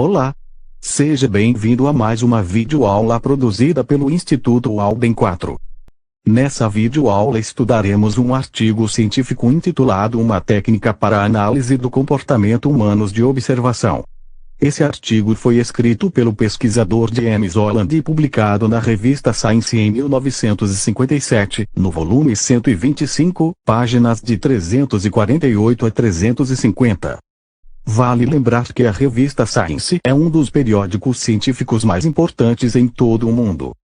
Olá! Seja bem-vindo a mais uma videoaula produzida pelo Instituto Alden 4. Nessa videoaula estudaremos um artigo científico intitulado Uma técnica para a análise do comportamento humano de observação. Esse artigo foi escrito pelo pesquisador James Holland e publicado na revista Science em 1957, no volume 125, páginas de 348 a 350. Vale lembrar que a revista Science é um dos periódicos científicos mais importantes em todo o mundo.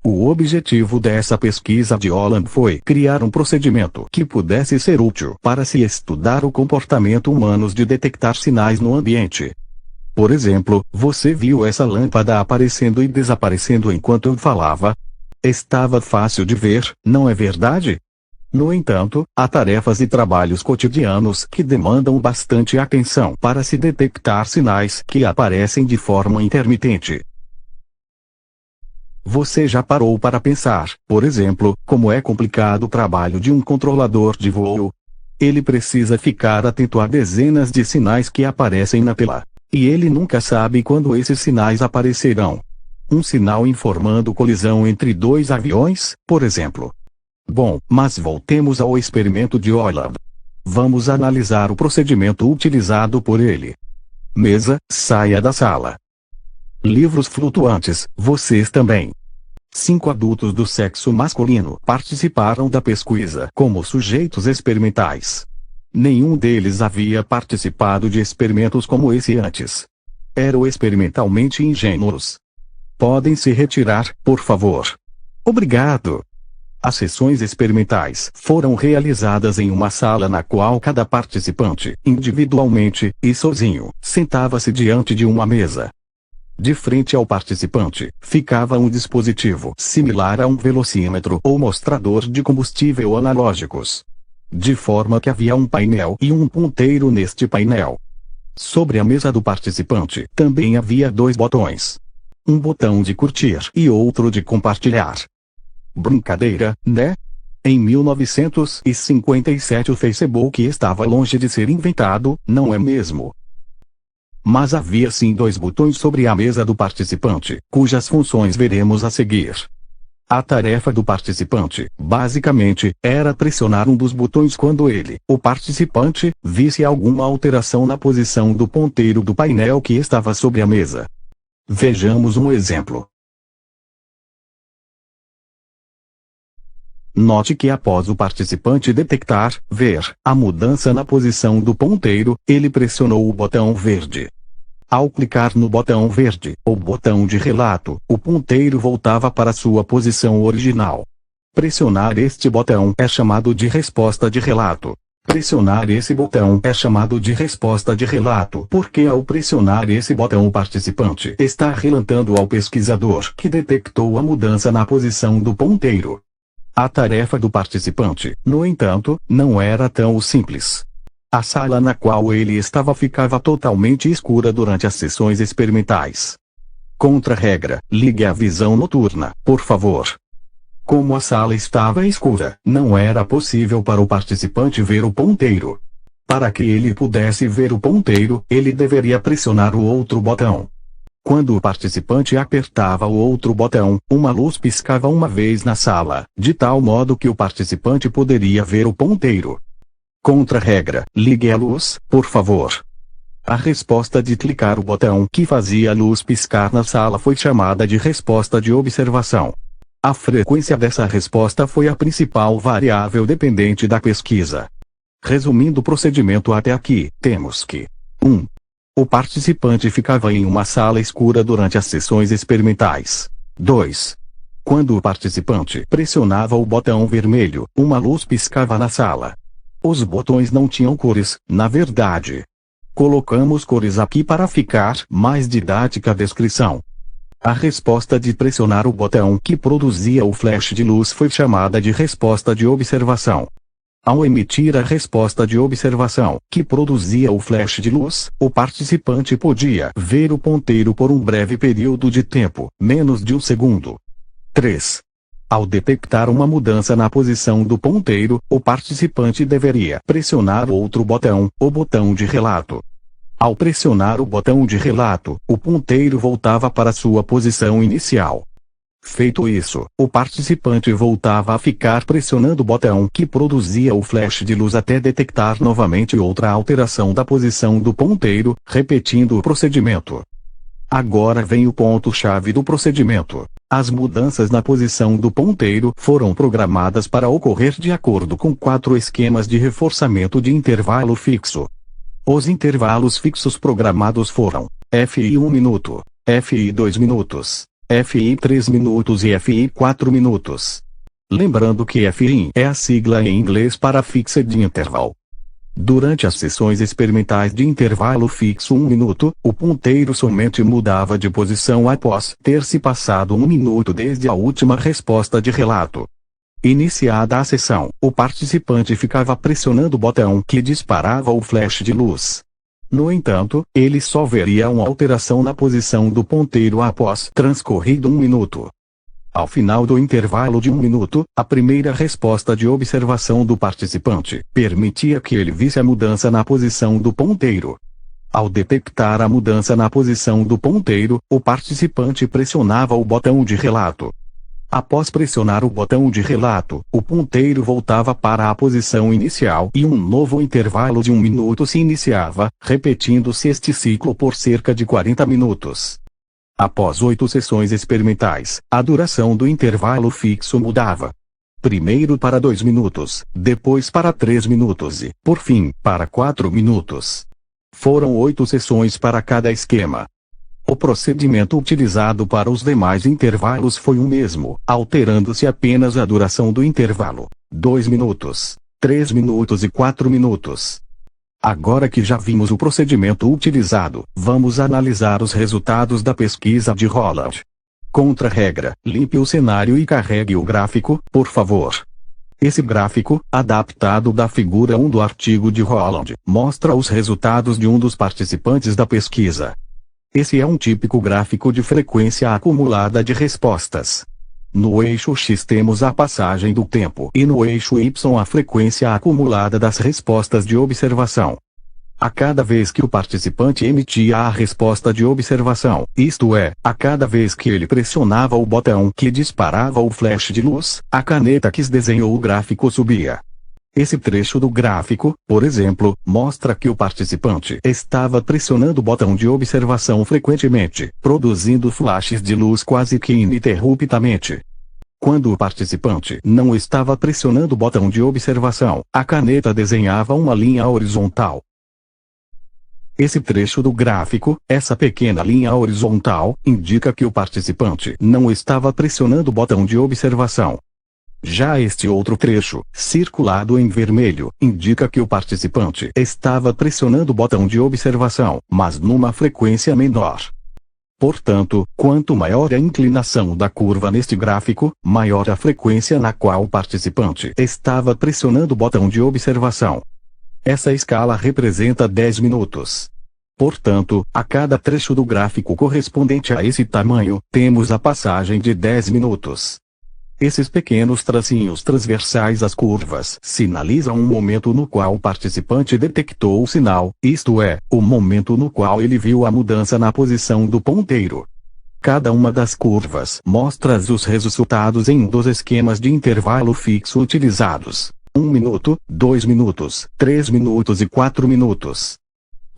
O objetivo dessa pesquisa de Holland foi criar um procedimento que pudesse ser útil para se estudar o comportamento humano de detectar sinais no ambiente. Por exemplo, você viu essa lâmpada aparecendo e desaparecendo enquanto eu falava? Estava fácil de ver, não é verdade? No entanto, há tarefas e trabalhos cotidianos que demandam bastante atenção para se detectar sinais que aparecem de forma intermitente. Você já parou para pensar, por exemplo, como é complicado o trabalho de um controlador de voo? Ele precisa ficar atento a dezenas de sinais que aparecem na tela. E ele nunca sabe quando esses sinais aparecerão. Um sinal informando colisão entre dois aviões, por exemplo. Bom, mas voltemos ao experimento de Holland. Vamos analisar o procedimento utilizado por ele. Mesa, saia da sala. Livros flutuantes, vocês também. 5 adultos do sexo masculino participaram da pesquisa como sujeitos experimentais. Nenhum deles havia participado de experimentos como esse antes. Eram experimentalmente ingênuos. Podem se retirar, por favor. Obrigado. As sessões experimentais foram realizadas em uma sala na qual cada participante, individualmente e sozinho, sentava-se diante de uma mesa. De frente ao participante, ficava um dispositivo similar a um velocímetro ou mostrador de combustível analógicos. De forma que havia um painel e um ponteiro neste painel. Sobre a mesa do participante também havia 2 botões. Um botão de curtir e outro de compartilhar. Brincadeira, né? Em 1957 o Facebook estava longe de ser inventado, não é mesmo? Mas havia sim 2 botões sobre a mesa do participante, cujas funções veremos a seguir. A tarefa do participante, basicamente, era pressionar um dos botões quando ele, o participante, visse alguma alteração na posição do ponteiro do painel que estava sobre a mesa. Vejamos um exemplo. Note que após o participante detectar, ver, a mudança na posição do ponteiro, ele pressionou o botão verde. Ao clicar no botão verde, ou botão de relato, o ponteiro voltava para sua posição original. Pressionar este botão é chamado de resposta de relato. Pressionar esse botão é chamado de resposta de relato porque ao pressionar esse botão o participante está relatando ao pesquisador que detectou a mudança na posição do ponteiro. A tarefa do participante, no entanto, não era tão simples. A sala na qual ele estava ficava totalmente escura durante as sessões experimentais. Contra-regra, ligue a visão noturna, por favor. Como a sala estava escura, não era possível para o participante ver o ponteiro. Para que ele pudesse ver o ponteiro, ele deveria pressionar o outro botão. Quando o participante apertava o outro botão, uma luz piscava uma vez na sala, de tal modo que o participante poderia ver o ponteiro. Contra-regra, ligue a luz, por favor. A resposta de clicar o botão que fazia a luz piscar na sala foi chamada de resposta de observação. A frequência dessa resposta foi a principal variável dependente da pesquisa. Resumindo o procedimento até aqui, temos que 1. O participante ficava em uma sala escura durante as sessões experimentais. 2. Quando o participante pressionava o botão vermelho, uma luz piscava na sala. Os botões não tinham cores, na verdade. Colocamos cores aqui para ficar mais didática a descrição. A resposta de pressionar o botão que produzia o flash de luz foi chamada de resposta de observação. Ao emitir a resposta de observação, que produzia o flash de luz, o participante podia ver o ponteiro por um breve período de tempo, menos de 1 segundo. 3. Ao detectar uma mudança na posição do ponteiro, o participante deveria pressionar outro botão, o botão de relato. Ao pressionar o botão de relato, o ponteiro voltava para sua posição inicial. Feito isso, o participante voltava a ficar pressionando o botão que produzia o flash de luz até detectar novamente outra alteração da posição do ponteiro, repetindo o procedimento. Agora vem o ponto-chave do procedimento. As mudanças na posição do ponteiro foram programadas para ocorrer de acordo com 4 esquemas de reforçamento de intervalo fixo. Os intervalos fixos programados foram FI 1 minuto, FI 2 minutos, FI 3 minutos e FI 4 minutos. Lembrando que FI é a sigla em inglês para Fixed Interval. Durante as sessões experimentais de intervalo fixo 1 minuto, o ponteiro somente mudava de posição após ter se passado 1 minuto desde a última resposta de relato. Iniciada a sessão, o participante ficava pressionando o botão que disparava o flash de luz. No entanto, ele só veria uma alteração na posição do ponteiro após transcorrido 1 minuto. Ao final do intervalo de 1 minuto, a primeira resposta de observação do participante permitia que ele visse a mudança na posição do ponteiro. Ao detectar a mudança na posição do ponteiro, o participante pressionava o botão de relato. Após pressionar o botão de relato, o ponteiro voltava para a posição inicial e um novo intervalo de 1 minuto se iniciava, repetindo-se este ciclo por cerca de 40 minutos. Após 8 sessões experimentais, a duração do intervalo fixo mudava. Primeiro para 2 minutos, depois para 3 minutos e, por fim, para 4 minutos. Foram 8 sessões para cada esquema. O procedimento utilizado para os demais intervalos foi o mesmo, alterando-se apenas a duração do intervalo: 2 minutos, 3 minutos e 4 minutos. Agora que já vimos o procedimento utilizado, vamos analisar os resultados da pesquisa de Holland. Contra-regra: limpe o cenário e carregue o gráfico, por favor. Esse gráfico, adaptado da figura 1 do artigo de Holland, mostra os resultados de um dos participantes da pesquisa. Esse é um típico gráfico de frequência acumulada de respostas. No eixo X temos a passagem do tempo e no eixo Y a frequência acumulada das respostas de observação. A cada vez que o participante emitia a resposta de observação, isto é, a cada vez que ele pressionava o botão que disparava o flash de luz, a caneta que desenhou o gráfico subia. Esse trecho do gráfico, por exemplo, mostra que o participante estava pressionando o botão de observação frequentemente, produzindo flashes de luz quase que ininterruptamente. Quando o participante não estava pressionando o botão de observação, a caneta desenhava uma linha horizontal. Esse trecho do gráfico, essa pequena linha horizontal, indica que o participante não estava pressionando o botão de observação. Já este outro trecho, circulado em vermelho, indica que o participante estava pressionando o botão de observação, mas numa frequência menor. Portanto, quanto maior a inclinação da curva neste gráfico, maior a frequência na qual o participante estava pressionando o botão de observação. Essa escala representa 10 minutos. Portanto, a cada trecho do gráfico correspondente a esse tamanho, temos a passagem de 10 minutos. Esses pequenos tracinhos transversais às curvas sinalizam um momento no qual o participante detectou o sinal, isto é, o momento no qual ele viu a mudança na posição do ponteiro. Cada uma das curvas mostra os resultados em um dos esquemas de intervalo fixo utilizados: 1 minuto, 2 minutos, 3 minutos e 4 minutos.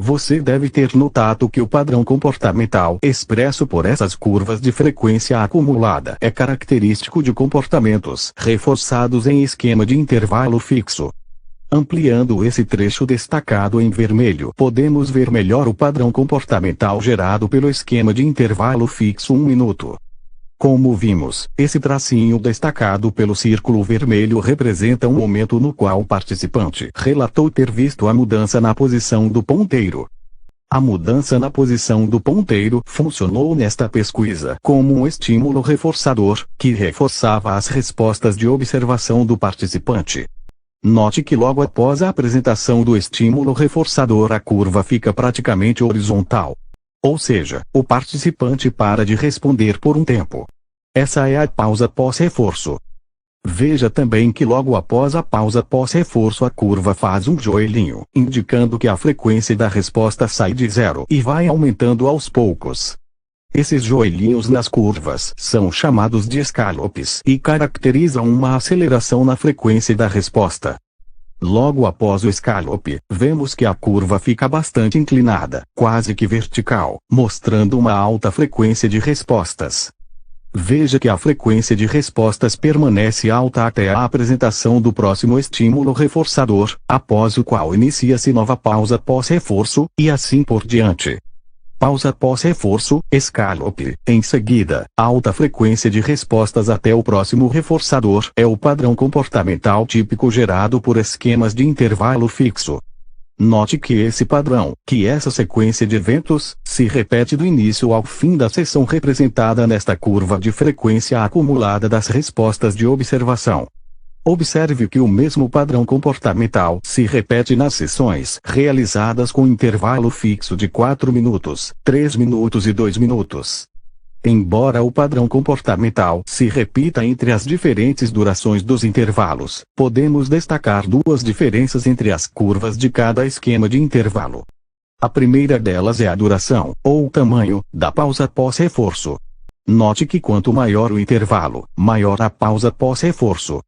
Você deve ter notado que o padrão comportamental expresso por essas curvas de frequência acumulada é característico de comportamentos reforçados em esquema de intervalo fixo. Ampliando esse trecho destacado em vermelho, podemos ver melhor o padrão comportamental gerado pelo esquema de intervalo fixo 1 minuto. Como vimos, esse tracinho destacado pelo círculo vermelho representa um momento no qual o participante relatou ter visto a mudança na posição do ponteiro. A mudança na posição do ponteiro funcionou nesta pesquisa como um estímulo reforçador, que reforçava as respostas de observação do participante. Note que logo após a apresentação do estímulo reforçador a curva fica praticamente horizontal. Ou seja, o participante para de responder por um tempo. Essa é a pausa pós-reforço. Veja também que logo após a pausa pós-reforço a curva faz um joelhinho, indicando que a frequência da resposta sai de zero e vai aumentando aos poucos. Esses joelhinhos nas curvas são chamados de escalopes e caracterizam uma aceleração na frequência da resposta. Logo após o escalope, vemos que a curva fica bastante inclinada, quase que vertical, mostrando uma alta frequência de respostas. Veja que a frequência de respostas permanece alta até a apresentação do próximo estímulo reforçador, após o qual inicia-se nova pausa pós-reforço, e assim por diante. Pausa pós-reforço, escalope, em seguida, alta frequência de respostas até o próximo reforçador é o padrão comportamental típico gerado por esquemas de intervalo fixo. Note que esse padrão, que essa sequência de eventos, se repete do início ao fim da sessão representada nesta curva de frequência acumulada das respostas de observação. Observe que o mesmo padrão comportamental se repete nas sessões realizadas com intervalo fixo de 4 minutos, 3 minutos e 2 minutos. Embora o padrão comportamental se repita entre as diferentes durações dos intervalos, podemos destacar duas diferenças entre as curvas de cada esquema de intervalo. A primeira delas é a duração, ou tamanho, da pausa pós-reforço. Note que quanto maior o intervalo, maior a pausa pós-reforço.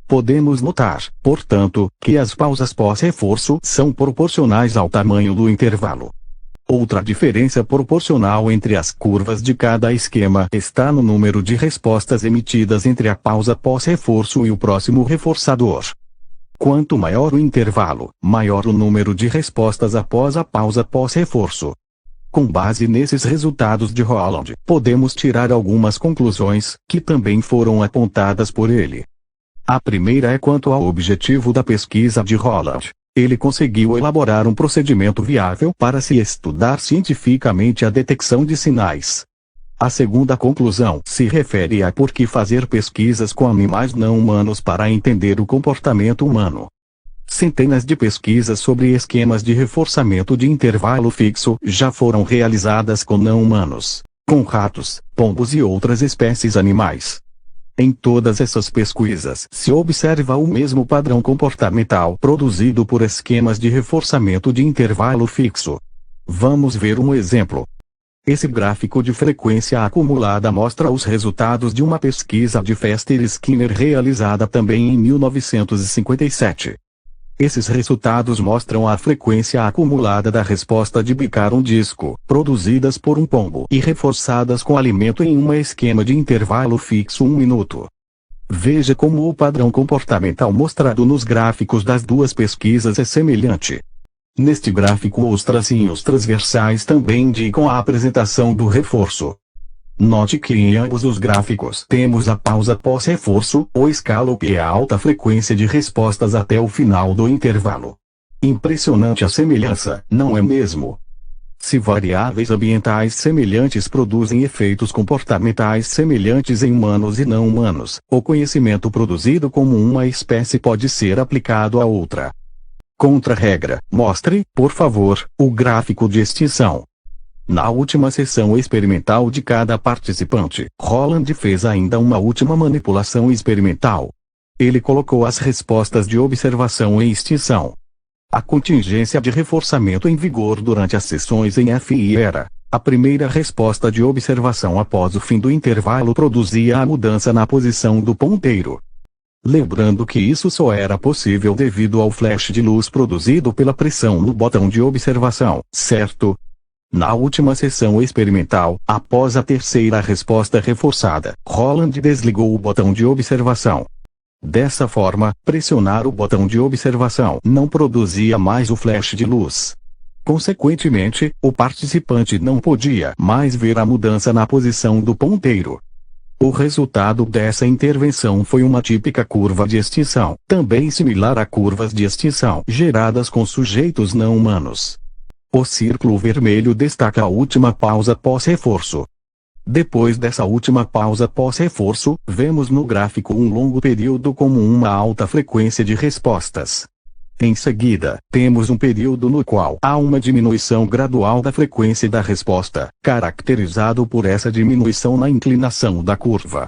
Podemos notar, portanto, que as pausas pós-reforço são proporcionais ao tamanho do intervalo. Outra diferença proporcional entre as curvas de cada esquema está no número de respostas emitidas entre a pausa pós-reforço e o próximo reforçador. Quanto maior o intervalo, maior o número de respostas após a pausa pós-reforço. Com base nesses resultados de Holland, podemos tirar algumas conclusões, que também foram apontadas por ele. A primeira é quanto ao objetivo da pesquisa de Holland. Ele conseguiu elaborar um procedimento viável para se estudar cientificamente a detecção de sinais. A segunda conclusão se refere a por que fazer pesquisas com animais não humanos para entender o comportamento humano. Centenas de pesquisas sobre esquemas de reforçamento de intervalo fixo já foram realizadas com não humanos, com ratos, pombos e outras espécies animais. Em todas essas pesquisas se observa o mesmo padrão comportamental produzido por esquemas de reforçamento de intervalo fixo. Vamos ver um exemplo. Esse gráfico de frequência acumulada mostra os resultados de uma pesquisa de Fester e Skinner realizada também em 1957. Esses resultados mostram a frequência acumulada da resposta de bicar um disco, produzidas por um pombo e reforçadas com alimento em um esquema de intervalo fixo 1 minuto. Veja como o padrão comportamental mostrado nos gráficos das duas pesquisas é semelhante. Neste gráfico os tracinhos transversais também indicam a apresentação do reforço. Note que em ambos os gráficos temos a pausa pós-reforço, ou escalope e a alta frequência de respostas até o final do intervalo. Impressionante a semelhança, não é mesmo? Se variáveis ambientais semelhantes produzem efeitos comportamentais semelhantes em humanos e não humanos, o conhecimento produzido como uma espécie pode ser aplicado a outra. Contra-regra: mostre, por favor, o gráfico de extinção. Na última sessão experimental de cada participante, Holland fez ainda uma última manipulação experimental. Ele colocou as respostas de observação em extinção. A contingência de reforçamento em vigor durante as sessões em FI era: a primeira resposta de observação após o fim do intervalo produzia a mudança na posição do ponteiro. Lembrando que isso só era possível devido ao flash de luz produzido pela pressão no botão de observação, certo? Na última sessão experimental, após a terceira resposta reforçada, Holland desligou o botão de observação. Dessa forma, pressionar o botão de observação não produzia mais o flash de luz. Consequentemente, o participante não podia mais ver a mudança na posição do ponteiro. O resultado dessa intervenção foi uma típica curva de extinção, também similar a curvas de extinção geradas com sujeitos não humanos. O círculo vermelho destaca a última pausa pós-reforço. Depois dessa última pausa pós-reforço, vemos no gráfico um longo período como uma alta frequência de respostas. Em seguida, temos um período no qual há uma diminuição gradual da frequência da resposta, caracterizado por essa diminuição na inclinação da curva.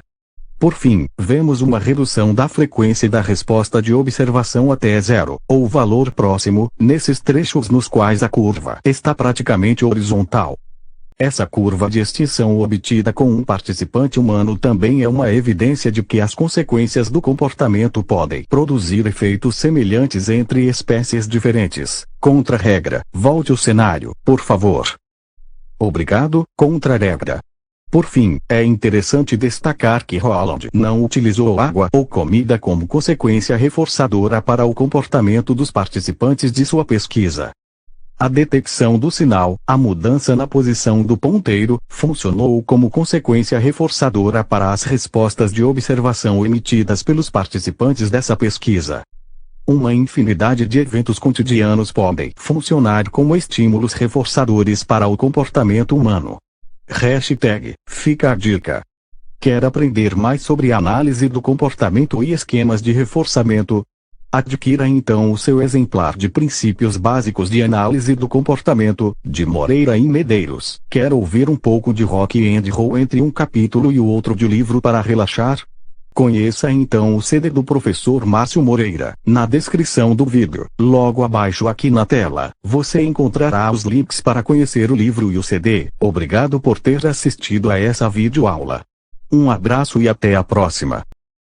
Por fim, vemos uma redução da frequência da resposta de observação até zero, ou valor próximo, nesses trechos nos quais a curva está praticamente horizontal. Essa curva de extinção obtida com um participante humano também é uma evidência de que as consequências do comportamento podem produzir efeitos semelhantes entre espécies diferentes. Contra-regra. Volte o cenário, por favor. Obrigado. Contra-regra. Por fim, é interessante destacar que Holland não utilizou água ou comida como consequência reforçadora para o comportamento dos participantes de sua pesquisa. A detecção do sinal, a mudança na posição do ponteiro, funcionou como consequência reforçadora para as respostas de observação emitidas pelos participantes dessa pesquisa. Uma infinidade de eventos cotidianos podem funcionar como estímulos reforçadores para o comportamento humano. Fica a dica. Quer aprender mais sobre análise do comportamento e esquemas de reforçamento? Adquira então o seu exemplar de Princípios Básicos de Análise do Comportamento, de Moreira e Medeiros. Quer ouvir um pouco de rock and roll entre um capítulo e o outro de livro para relaxar? Conheça então o CD do professor Márcio Moreira. Na descrição do vídeo, logo abaixo aqui na tela, você encontrará os links para conhecer o livro e o CD. Obrigado por ter assistido a essa videoaula. Um abraço e até a próxima.